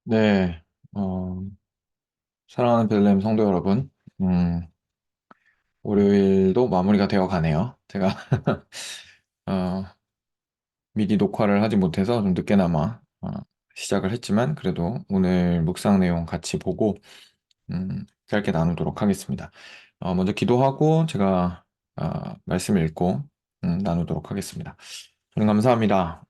네, 어, 사랑하는 베들레헴 성도 여러분, 월요일도 마무리가 되어 가네요. 제가, 어, 미리 녹화를 하지 못해서 좀 늦게나마, 시작을 했지만, 그래도 오늘 묵상 내용 같이 보고, 짧게 나누도록 하겠습니다. 먼저 기도하고, 제가, 말씀을 읽고, 나누도록 하겠습니다. 주님 감사합니다.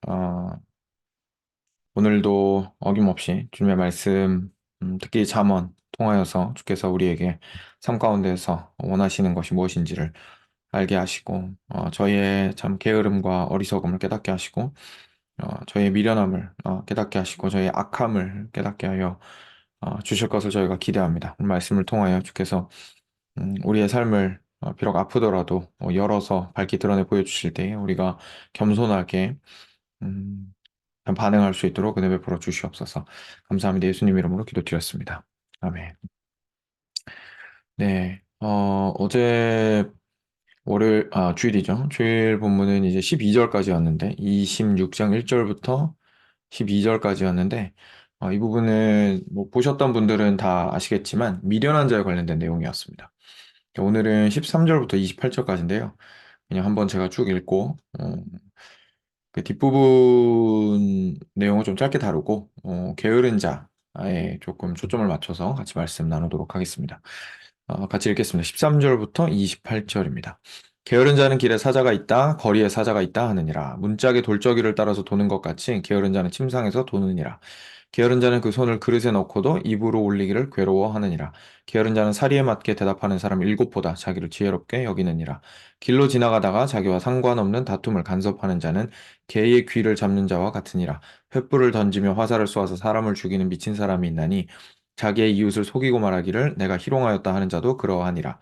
오늘도 어김없이 주님의 말씀, 특히 잠언 통하여서 주께서 우리에게 삶 가운데서 원하시는 것이 무엇인지를 알게 하시고, 저희의 참 게으름과 어리석음을 깨닫게 하시고, 저희의 미련함을 깨닫게 하시고, 저희의 악함을 깨닫게 하여 주실 것을 저희가 기대합니다. 오늘 말씀을 통하여 주께서 우리의 삶을 비록 아프더라도 열어서 밝히 드러내 보여주실 때에 우리가 겸손하게 음, 반응할 수 있도록 은혜 베풀어 주시옵소서. 감사합니다. 예수님 이름으로 기도드렸습니다. 아멘. 네. 어제 주일이죠. 주일 본문은 이제 12절까지였는데, 26장 1절부터 12절까지였는데, 이 부분은 뭐 보셨던 분들은 다 아시겠지만, 미련한 자에 관련된 내용이었습니다. 오늘은 13절부터 28절까지인데요. 그냥 한번 제가 쭉 읽고, 그 뒷부분 내용을 좀 짧게 다루고, 게으른 자에 조금 초점을 맞춰서 같이 말씀 나누도록 하겠습니다. 같이 읽겠습니다. 13절부터 28절입니다. 게으른 자는 길에 사자가 있다, 거리에 사자가 있다 하느니라. 문짝에 돌저귀를 따라서 도는 것 같이 게으른 자는 침상에서 도느니라. 게으른 자는 그 손을 그릇에 넣고도 입으로 올리기를 괴로워하느니라. 게으른 자는 사리에 맞게 대답하는 사람 일곱보다 자기를 지혜롭게 여기느니라. 길로 지나가다가 자기와 상관없는 다툼을 간섭하는 자는 개의 귀를 잡는 자와 같으니라. 횃불을 던지며 화살을 쏘아서 사람을 죽이는 미친 사람이 있나니 자기의 이웃을 속이고 말하기를 내가 희롱하였다 하는 자도 그러하니라.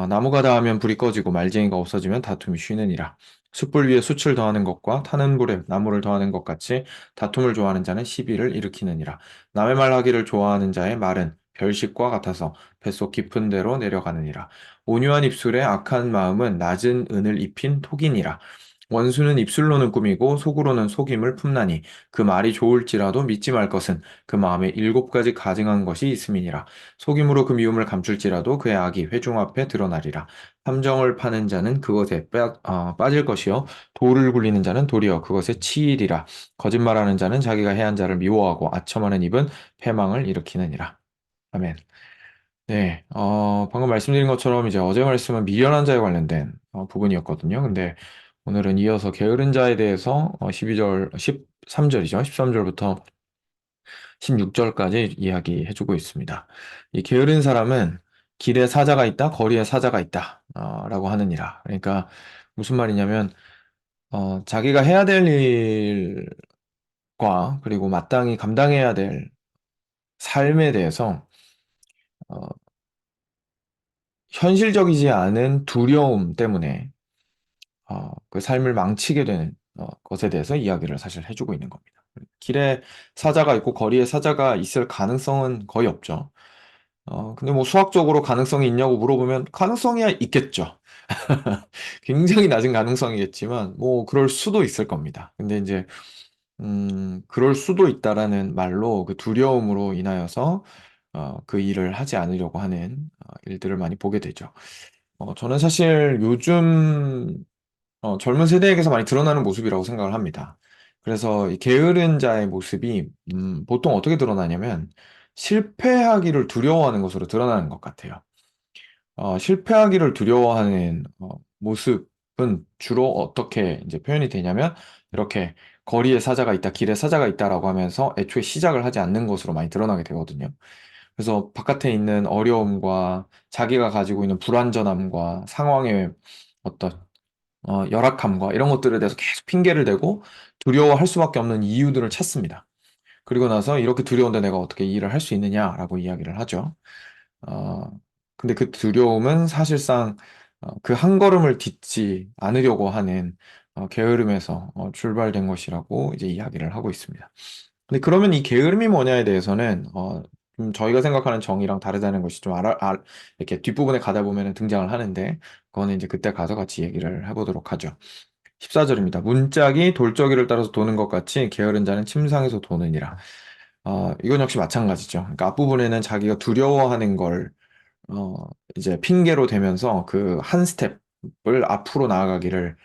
나무가 닿으면 불이 꺼지고 말쟁이가 없어지면 다툼이 쉬느니라. 숯불 위에 숯을 더하는 것과 타는 불에 나무를 더하는 것 같이 다툼을 좋아하는 자는 시비를 일으키느니라. 남의 말하기를 좋아하는 자의 말은 별식과 같아서 뱃속 깊은 데로 내려가느니라. 온유한 입술에 악한 마음은 낮은 은을 입힌 톡이니라. 원수는 입술로는 꾸미고 속으로는 속임을 품나니 그 말이 좋을지라도 믿지 말 것은 그 마음에 일곱 가지 가증한 것이 있음이니라. 속임으로 그 미움을 감출지라도 그의 악이 회중 앞에 드러나리라. 함정을 파는 자는 그것에 빠질 것이요 돌을 굴리는 자는 도리어 그것에 치이리라. 거짓말하는 자는 자기가 해한 자를 미워하고 아첨하는 입은 패망을 일으키느니라. 아멘. 네, 방금 말씀드린 것처럼 이제 어제 말씀은 미련한 자에 관련된 부분이었거든요. 근데 오늘은 이어서 게으른 자에 대해서 12절, 13절이죠. 13절부터 16절까지 이야기해주고 있습니다. 이 게으른 사람은 길에 사자가 있다, 거리에 사자가 있다, 라고 하느니라. 그러니까 무슨 말이냐면, 자기가 해야 될 일과 그리고 마땅히 감당해야 될 삶에 대해서 어, 현실적이지 않은 두려움 때문에 그 삶을 망치게 되는 것에 대해서 이야기를 사실 해주고 있는 겁니다. 길에 사자가 있고 거리에 사자가 있을 가능성은 거의 없죠. 근데 뭐 수학적으로 가능성이 있냐고 물어보면 가능성이 있겠죠. 굉장히 낮은 가능성이겠지만 뭐 그럴 수도 있을 겁니다. 근데 이제 그럴 수도 있다라는 말로 그 두려움으로 인하여서 그 일을 하지 않으려고 하는 일들을 많이 보게 되죠. 저는 사실 요즘 젊은 세대에게서 많이 드러나는 모습이라고 생각을 합니다. 그래서 이 게으른 자의 모습이 보통 어떻게 드러나냐면 실패하기를 두려워하는 것으로 드러나는 것 같아요. 실패하기를 두려워하는 모습은 주로 어떻게 이제 표현이 되냐면 이렇게 거리에 사자가 있다, 길에 사자가 있다라고 하면서 애초에 시작을 하지 않는 것으로 많이 드러나게 되거든요. 그래서 바깥에 있는 어려움과 자기가 가지고 있는 불완전함과 상황의 어떤 열악함과 이런 것들에 대해서 계속 핑계를 대고 두려워할 수밖에 없는 이유들을 찾습니다. 그리고 나서 이렇게 두려운데 내가 어떻게 이 일을 할 수 있느냐라고 이야기를 하죠. 어, 근데 그 두려움은 사실상 그 한 걸음을 딛지 않으려고 하는 게으름에서 출발된 것이라고 이제 이야기를 하고 있습니다. 근데 그러면 이 게으름이 뭐냐에 대해서는 좀 저희가 생각하는 정의랑 다르다는 것이 좀 이렇게 뒷부분에 가다 보면 등장을 하는데 그거는 이제 그때 가서 같이 얘기를 해보도록 하죠. 14절입니다. 문짝이 돌저귀를 따라서 도는 것 같이 게으른 자는 침상에서 도느니라. 이건 역시 마찬가지죠. 그러니까 앞부분에는 자기가 두려워하는 걸 어, 이제 핑계로 대면서 그 한 스텝을 앞으로 나아가기를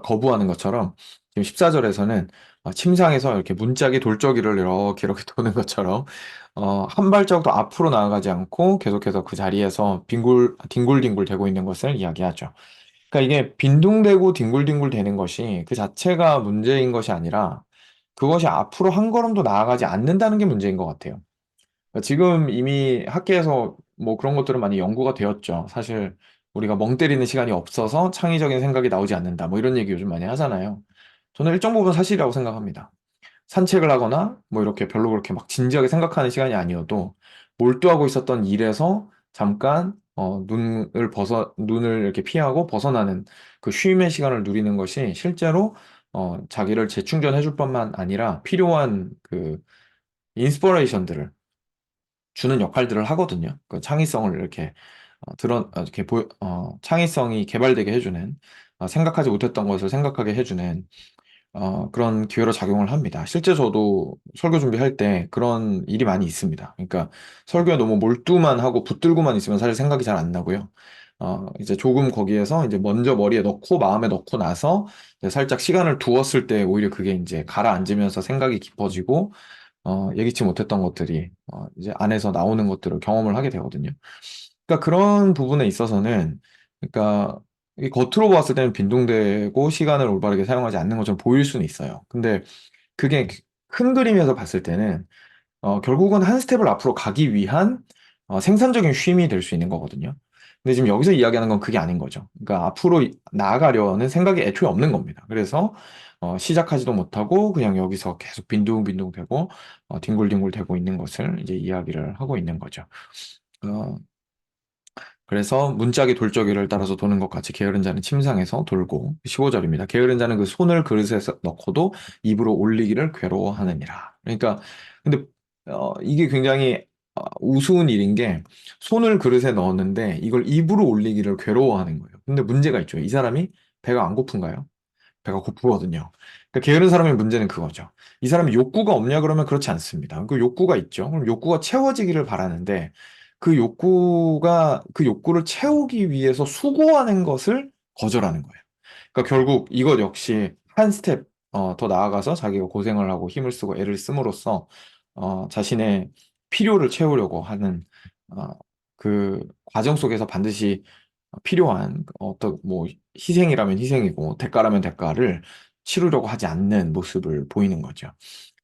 거부하는 것처럼 지금 14절에서는 침상에서 이렇게 문짝이 돌적이를 이렇게 도는 것처럼 한 발짝도 앞으로 나아가지 않고 계속해서 그 자리에서 뒹굴뒹굴 되고 있는 것을 이야기하죠. 그러니까 이게 빈둥대고 뒹굴뒹굴 되는 것이 그 자체가 문제인 것이 아니라 그것이 앞으로 한 걸음도 나아가지 않는다는 게 문제인 것 같아요. 그러니까 지금 이미 학계에서 뭐 그런 것들은 많이 연구가 되었죠. 사실 우리가 멍 때리는 시간이 없어서 창의적인 생각이 나오지 않는다. 뭐 이런 얘기 요즘 많이 하잖아요. 저는 일정 부분 사실이라고 생각합니다. 산책을 하거나 뭐 이렇게 별로 그렇게 막 진지하게 생각하는 시간이 아니어도 몰두하고 있었던 일에서 잠깐 눈을 이렇게 피하고 벗어나는 그 쉼의 시간을 누리는 것이 실제로 자기를 재충전해 줄 뿐만 아니라 필요한 그 인스퍼레이션들을 주는 역할들을 하거든요. 그 창의성을 이렇게 창의성이 개발되게 해주는 생각하지 못했던 것을 생각하게 해주는 그런 기회로 작용을 합니다. 실제 저도 설교 준비할 때 그런 일이 많이 있습니다. 그러니까 설교에 너무 몰두만 하고 붙들고만 있으면 사실 생각이 잘 안 나고요. 이제 조금 거기에서 이제 먼저 머리에 넣고 마음에 넣고 나서 이제 살짝 시간을 두었을 때 오히려 그게 이제 가라앉으면서 생각이 깊어지고 예기치 못했던 것들이 이제 안에서 나오는 것들을 경험을 하게 되거든요. 그러니까 그런 부분에 있어서는 그러니까 이 겉으로 봤을 때는 빈둥대고 시간을 올바르게 사용하지 않는 것처럼 보일 수는 있어요. 근데 그게 큰 그림에서 봤을 때는 결국은 한 스텝을 앞으로 가기 위한 생산적인 쉼이 될 수 있는 거거든요. 근데 지금 여기서 이야기하는 건 그게 아닌 거죠. 그러니까 앞으로 나아가려는 생각이 애초에 없는 겁니다. 그래서 시작하지도 못하고 그냥 여기서 계속 빈둥빈둥 되고 뒹굴뒹굴 되고 있는 것을 이제 이야기를 하고 있는 거죠. 어, 그래서 문짝이 돌적이를 따라서 도는 것 같이 게으른 자는 침상에서 돌고 15절입니다. 게으른 자는 그 손을 그릇에 넣고도 입으로 올리기를 괴로워하느니라. 그러니까 근데 이게 굉장히 우스운 일인 게 손을 그릇에 넣었는데 이걸 입으로 올리기를 괴로워하는 거예요. 근데 문제가 있죠. 이 사람이 배가 안 고픈가요? 배가 고프거든요. 그러니까 게으른 사람의 문제는 그거죠. 이 사람이 욕구가 없냐 그러면 그렇지 않습니다. 그 욕구가 있죠. 그럼 욕구가 채워지기를 바라는데 그 욕구를 채우기 위해서 수고하는 것을 거절하는 거예요. 그러니까 결국 이것 역시 한 스텝 더 나아가서 자기가 고생을 하고 힘을 쓰고 애를 씀으로써 자신의 필요를 채우려고 하는 어, 그 과정 속에서 반드시 필요한 어떤 뭐 희생이라면 희생이고 대가라면 대가를 치르려고 하지 않는 모습을 보이는 거죠.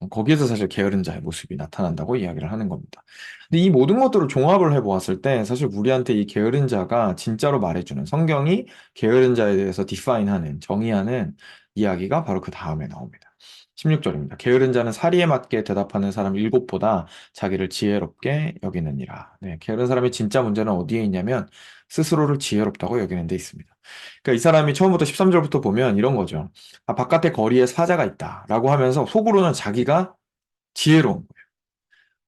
거기에서 사실 게으른 자의 모습이 나타난다고 이야기를 하는 겁니다. 근데 이 모든 것들을 종합을 해보았을 때 사실 우리한테 이 게으른 자가 진짜로 말해주는 성경이 게으른 자에 대해서 디파인하는 정의하는 이야기가 바로 그 다음에 나옵니다. 16절입니다. 게으른 자는 사리에 맞게 대답하는 사람 일곱보다 자기를 지혜롭게 여기느니라. 네, 게으른 사람의 진짜 문제는 어디에 있냐면 스스로를 지혜롭다고 여기는 데 있습니다. 그러니까 이 사람이 처음부터 13절부터 보면 이런 거죠. 바깥에 거리에 사자가 있다라고 하면서 속으로는 자기가 지혜로운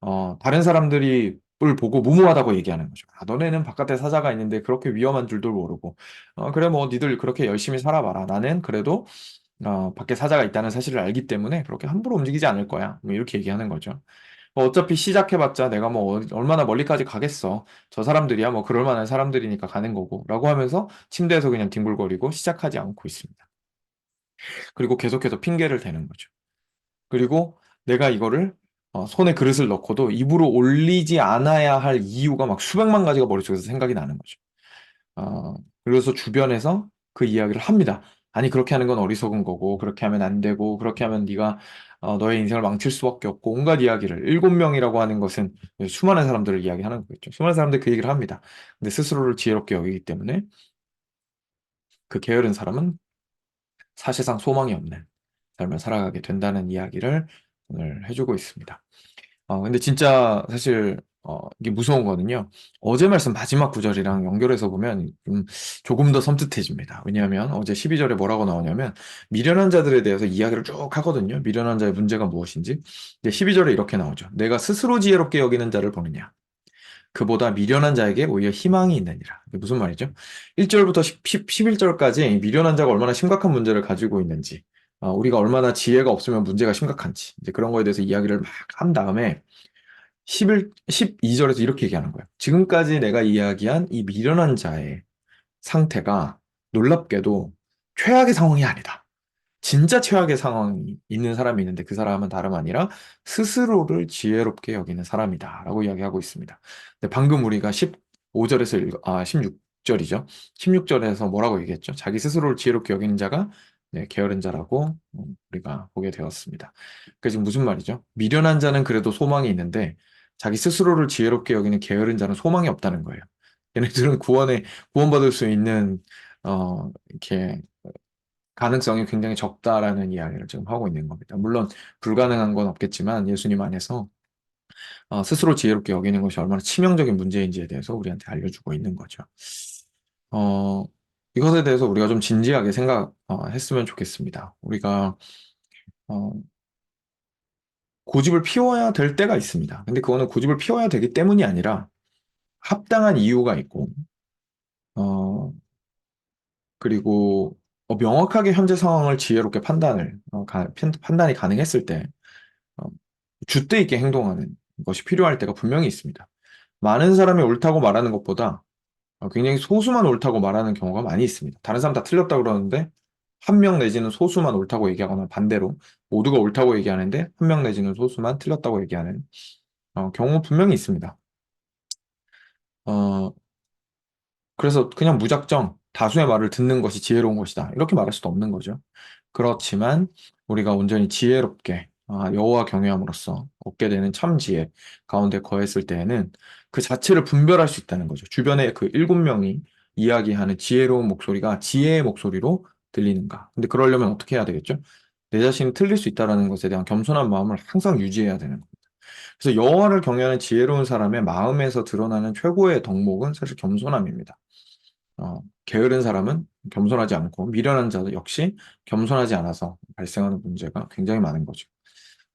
거예요. 다른 사람들이 을 보고 무모하다고 얘기하는 거죠. 너네는 바깥에 사자가 있는데 그렇게 위험한 줄도 모르고, 그래 뭐 니들 그렇게 열심히 살아봐라. 나는 그래도 밖에 사자가 있다는 사실을 알기 때문에 그렇게 함부로 움직이지 않을 거야. 뭐 이렇게 얘기하는 거죠. 어차피 시작해봤자 내가 뭐 얼마나 멀리까지 가겠어. 저 사람들이야 뭐 그럴 만한 사람들이니까 가는 거고. 라고 하면서 침대에서 그냥 뒹굴거리고 시작하지 않고 있습니다. 그리고 계속해서 핑계를 대는 거죠. 그리고 내가 이거를 손에 그릇을 넣고도 입으로 올리지 않아야 할 이유가 막 수백만 가지가 머릿속에서 생각이 나는 거죠. 어, 그래서 주변에서 그 이야기를 합니다. 아니 그렇게 하는 건 어리석은 거고 그렇게 하면 안 되고 그렇게 하면 네가 너의 인생을 망칠 수밖에 없고 온갖 이야기를 일곱 명이라고 하는 것은 수많은 사람들을 이야기하는 거겠죠. 수많은 사람들이 그 얘기를 합니다. 근데 스스로를 지혜롭게 여기기 때문에 그 게으른 사람은 사실상 소망이 없는 삶을 살아가게 된다는 이야기를 오늘 해주고 있습니다. 근데 진짜 사실 이게 무서운 거는요. 어제 말씀 마지막 구절이랑 연결해서 보면 조금 더 섬뜩해집니다. 왜냐하면 어제 12절에 뭐라고 나오냐면 미련한 자들에 대해서 이야기를 쭉 하거든요. 미련한 자의 문제가 무엇인지. 근데 12절에 이렇게 나오죠. 내가 스스로 지혜롭게 여기는 자를 보느냐. 그보다 미련한 자에게 오히려 희망이 있느니라. 이게 무슨 말이죠? 1절부터 11절까지 미련한 자가 얼마나 심각한 문제를 가지고 있는지 우리가 얼마나 지혜가 없으면 문제가 심각한지, 이제 그런 거에 대해서 이야기를 막 한 다음에 12절에서 이렇게 얘기하는 거예요. 지금까지 내가 이야기한 이 미련한 자의 상태가 놀랍게도 최악의 상황이 아니다. 진짜 최악의 상황이 있는 사람이 있는데 그 사람은 다름 아니라 스스로를 지혜롭게 여기는 사람이다라고 이야기하고 있습니다. 근데 방금 우리가 15절에서 16절이죠. 16절에서 뭐라고 얘기했죠? 자기 스스로를 지혜롭게 여기는 자가 네, 게으른 자라고 우리가 보게 되었습니다. 그게 지금 무슨 말이죠? 미련한 자는 그래도 소망이 있는데 자기 스스로를 지혜롭게 여기는 게으른 자는 소망이 없다는 거예요. 얘네들은 구원받을 수 있는 이렇게 가능성이 굉장히 적다라는 이야기를 지금 하고 있는 겁니다. 물론 불가능한 건 없겠지만 예수님 안에서 스스로 지혜롭게 여기는 것이 얼마나 치명적인 문제인지에 대해서 우리한테 알려주고 있는 거죠. 어, 이것에 대해서 우리가 좀 진지하게 생각했으면 좋겠습니다. 우리가 어, 고집을 피워야 될 때가 있습니다. 근데 그거는 고집을 피워야 되기 때문이 아니라 합당한 이유가 있고 어, 그리고 명확하게 현재 상황을 지혜롭게 판단이 가능했을 때 어, 줏대 있게 행동하는 것이 필요할 때가 분명히 있습니다. 많은 사람이 옳다고 말하는 것보다 굉장히 소수만 옳다고 말하는 경우가 많이 있습니다. 다른 사람 다 틀렸다 그러는데 한 명 내지는 소수만 옳다고 얘기하거나 반대로 모두가 옳다고 얘기하는데 한 명 내지는 소수만 틀렸다고 얘기하는 경우 분명히 있습니다. 어, 그래서 그냥 무작정 다수의 말을 듣는 것이 지혜로운 것이다. 이렇게 말할 수도 없는 거죠. 그렇지만 우리가 온전히 지혜롭게 여호와 경외함으로써 얻게 되는 참 지혜 가운데 거했을 때에는 그 자체를 분별할 수 있다는 거죠. 주변에 그 7명이 이야기하는 지혜로운 목소리가 지혜의 목소리로 들리는가. 근데 그러려면 어떻게 해야 되겠죠? 내 자신이 틀릴 수 있다는 것에 대한 겸손한 마음을 항상 유지해야 되는 겁니다. 그래서 여호와를 경외하는 지혜로운 사람의 마음에서 드러나는 최고의 덕목은 사실 겸손함입니다. 게으른 사람은 겸손하지 않고 미련한 자도 역시 겸손하지 않아서 발생하는 문제가 굉장히 많은 거죠.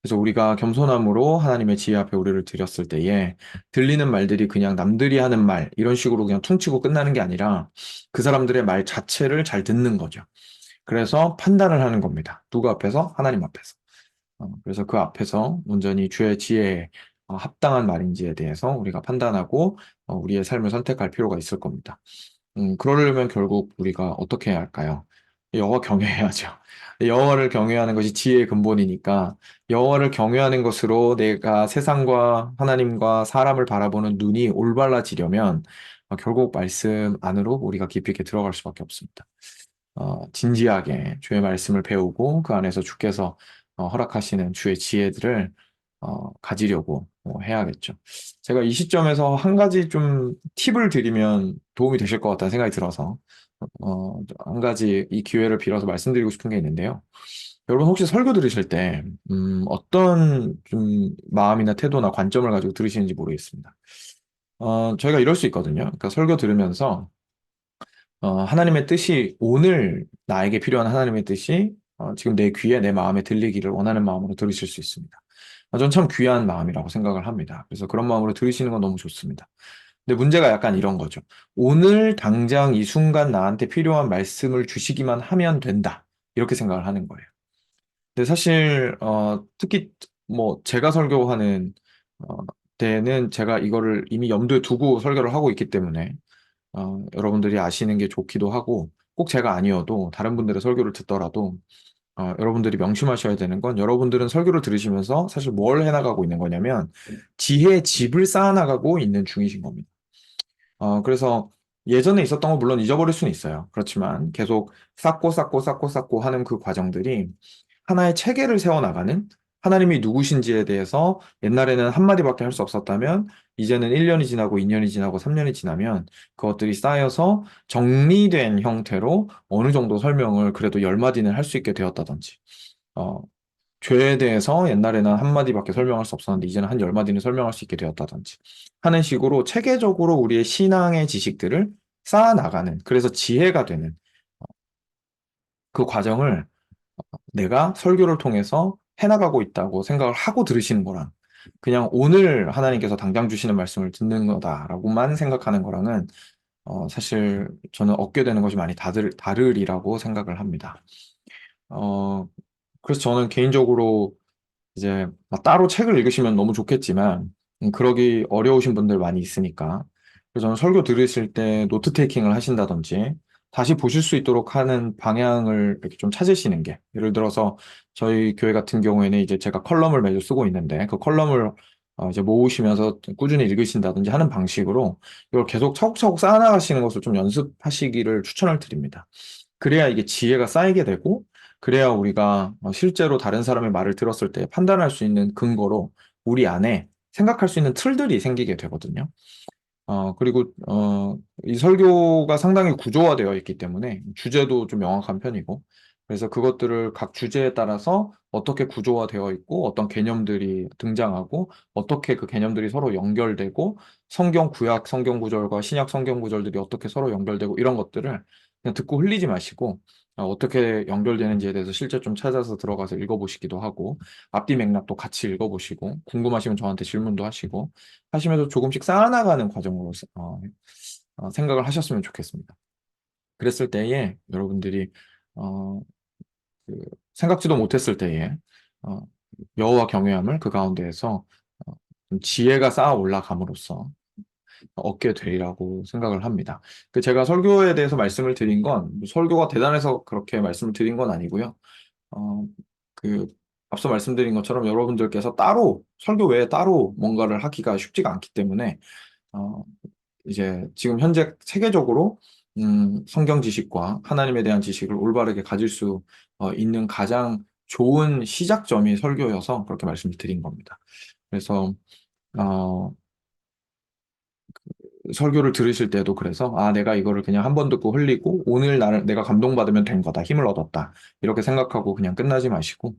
그래서 우리가 겸손함으로 하나님의 지혜 앞에 우리를 드렸을 때에 들리는 말들이 그냥 남들이 하는 말 이런 식으로 그냥 퉁치고 끝나는 게 아니라 그 사람들의 말 자체를 잘 듣는 거죠. 그래서 판단을 하는 겁니다. 누구 앞에서? 하나님 앞에서. 그래서 그 앞에서 온전히 주의 지혜에 합당한 말인지에 대해서 우리가 판단하고 우리의 삶을 선택할 필요가 있을 겁니다. 그러려면 결국 우리가 어떻게 해야 할까요? 여호와 경외해야죠. 여호와를 경외하는 것이 지혜의 근본이니까 여호와를 경외하는 것으로 내가 세상과 하나님과 사람을 바라보는 눈이 올바라지려면 결국 말씀 안으로 우리가 깊이 있게 들어갈 수밖에 없습니다. 진지하게 주의 말씀을 배우고 그 안에서 주께서 허락하시는 주의 지혜들을 가지려고 해야겠죠. 제가 이 시점에서 한 가지 좀 팁을 드리면 도움이 되실 것 같다는 생각이 들어서 한 가지 이 기회를 빌어서 말씀드리고 싶은 게 있는데요. 여러분 혹시 설교 들으실 때 어떤 좀 마음이나 태도나 관점을 가지고 들으시는지 모르겠습니다. 저희가 이럴 수 있거든요. 그러니까 설교 들으면서 하나님의 뜻이 오늘 나에게 필요한 하나님의 뜻이 지금 내 귀에 내 마음에 들리기를 원하는 마음으로 들으실 수 있습니다. 전 참 귀한 마음이라고 생각을 합니다. 그래서 그런 마음으로 들으시는 건 너무 좋습니다. 근데 문제가 약간 이런 거죠. 오늘 당장 이 순간 나한테 필요한 말씀을 주시기만 하면 된다. 이렇게 생각을 하는 거예요. 근데 사실 특히 뭐 제가 설교하는 어, 때는 제가 이거를 이미 염두에 두고 설교를 하고 있기 때문에 여러분들이 아시는 게 좋기도 하고, 꼭 제가 아니어도 다른 분들의 설교를 듣더라도, 여러분들이 명심하셔야 되는 건 여러분들은 설교를 들으시면서 사실 뭘 해나가고 있는 거냐면, 지혜의 집을 쌓아나가고 있는 중이신 겁니다. 그래서 예전에 있었던 거 물론 잊어버릴 수는 있어요. 그렇지만 계속 쌓고 쌓고 쌓고 쌓고 하는 그 과정들이 하나의 체계를 세워나가는 하나님이 누구신지에 대해서 옛날에는 한마디밖에 할 수 없었다면 이제는 1년이 지나고 2년이 지나고 3년이 지나면 그것들이 쌓여서 정리된 형태로 어느 정도 설명을 그래도 10마디는 할 수 있게 되었다든지 어, 죄에 대해서 옛날에는 한마디밖에 설명할 수 없었는데 이제는 한 10마디는 설명할 수 있게 되었다든지 하는 식으로 체계적으로 우리의 신앙의 지식들을 쌓아나가는 그래서 지혜가 되는 그 과정을 내가 설교를 통해서 해나가고 있다고 생각을 하고 들으시는 거랑 그냥 오늘 하나님께서 당장 주시는 말씀을 듣는 거다라고만 생각하는 거랑은 사실 저는 얻게 되는 것이 많이 다르리라고 생각을 합니다. 어, 그래서 저는 개인적으로 이제 막 따로 책을 읽으시면 너무 좋겠지만, 그러기 어려우신 분들 많이 있으니까. 그래서 저는 설교 들으실 때 노트 테이킹을 하신다든지, 다시 보실 수 있도록 하는 방향을 이렇게 좀 찾으시는 게, 예를 들어서 저희 교회 같은 경우에는 이제 제가 컬럼을 매주 쓰고 있는데, 그 컬럼을 이제 모으시면서 꾸준히 읽으신다든지 하는 방식으로 이걸 계속 차곡차곡 쌓아나가시는 것을 좀 연습하시기를 추천을 드립니다. 그래야 이게 지혜가 쌓이게 되고, 그래야 우리가 실제로 다른 사람의 말을 들었을 때 판단할 수 있는 근거로 우리 안에 생각할 수 있는 틀들이 생기게 되거든요. 그리고, 이 설교가 상당히 구조화되어 있기 때문에 주제도 좀 명확한 편이고, 그래서 그것들을 각 주제에 따라서 어떻게 구조화되어 있고, 어떤 개념들이 등장하고, 어떻게 그 개념들이 서로 연결되고, 성경 구약 성경 구절과 신약 성경 구절들이 어떻게 서로 연결되고, 이런 것들을 그냥 듣고 흘리지 마시고, 어떻게 연결되는지에 대해서 실제 좀 찾아서 들어가서 읽어보시기도 하고, 앞뒤 맥락도 같이 읽어보시고, 궁금하시면 저한테 질문도 하시고, 하시면서 조금씩 쌓아나가는 과정으로 생각을 하셨으면 좋겠습니다. 그랬을 때에 여러분들이 어, 그 생각지도 못했을 때에 어, 여호와 경외함을 그 가운데에서 좀 지혜가 쌓아 올라감으로써 얻게 되리라고 생각을 합니다. 제가 설교에 대해서 말씀을 드린 건 설교가 대단해서 그렇게 말씀을 드린 건 아니고요. 어, 그 앞서 말씀드린 것처럼 여러분들께서 따로 설교 외에 따로 뭔가를 하기가 쉽지가 않기 때문에 어, 이제 지금 현재 세계적으로 성경 지식과 하나님에 대한 지식을 올바르게 가질 수 있는 가장 좋은 시작점이 설교여서 그렇게 말씀을 드린 겁니다. 그래서 어, 설교를 들으실 때도 그래서 내가 이거를 그냥 한 번 듣고 흘리고 오늘 나를 내가 감동받으면 된 거다, 힘을 얻었다 이렇게 생각하고 그냥 끝나지 마시고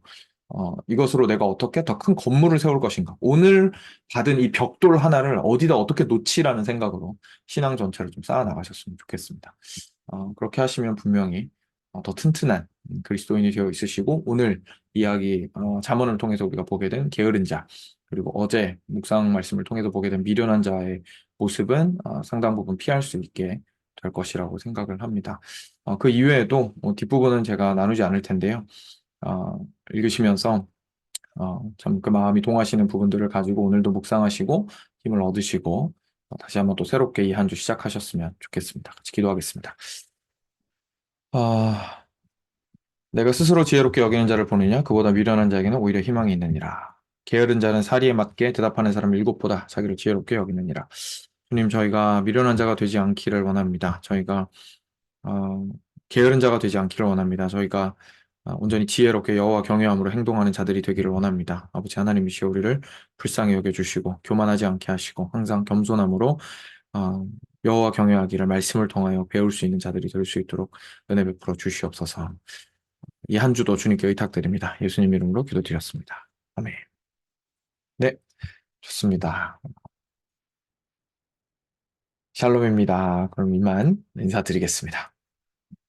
이것으로 내가 어떻게 더 큰 건물을 세울 것인가, 오늘 받은 이 벽돌 하나를 어디다 어떻게 놓치라는 생각으로 신앙 전체를 좀 쌓아 나가셨으면 좋겠습니다. 그렇게 하시면 분명히 더 튼튼한 그리스도인이 되어 있으시고, 오늘 이야기 잠언을 통해서 우리가 보게 된 게으른 자, 그리고 어제 묵상 말씀을 통해서 보게 된 미련한 자의 모습은 상당 부분 피할 수 있게 될 것이라고 생각을 합니다. 그 이외에도 뒷부분은 제가 나누지 않을 텐데요. 읽으시면서 참 그 마음이 동하시는 부분들을 가지고 오늘도 묵상하시고 힘을 얻으시고 다시 한번 또 새롭게 이 한 주 시작하셨으면 좋겠습니다. 같이 기도하겠습니다. 아, 내가 스스로 지혜롭게 여기는 자를 보느냐? 그보다 미련한 자에게는 오히려 희망이 있느니라. 게으른 자는 사리에 맞게 대답하는 사람 일곱보다 자기를 지혜롭게 여기느니라. 주님, 저희가 미련한 자가 되지 않기를 원합니다. 저희가 어, 게으른 자가 되지 않기를 원합니다. 저희가 온전히 지혜롭게 여호와 경외함으로 행동하는 자들이 되기를 원합니다. 아버지 하나님이시여, 우리를 불쌍히 여겨주시고 교만하지 않게 하시고 항상 겸손함으로 어, 여호와 경외하기를 말씀을 통하여 배울 수 있는 자들이 될 수 있도록 은혜 베풀어 주시옵소서. 이 한 주도 주님께 의탁드립니다. 예수님 이름으로 기도드렸습니다. 아멘. 네, 좋습니다. 샬롬입니다. 그럼 이만 인사드리겠습니다.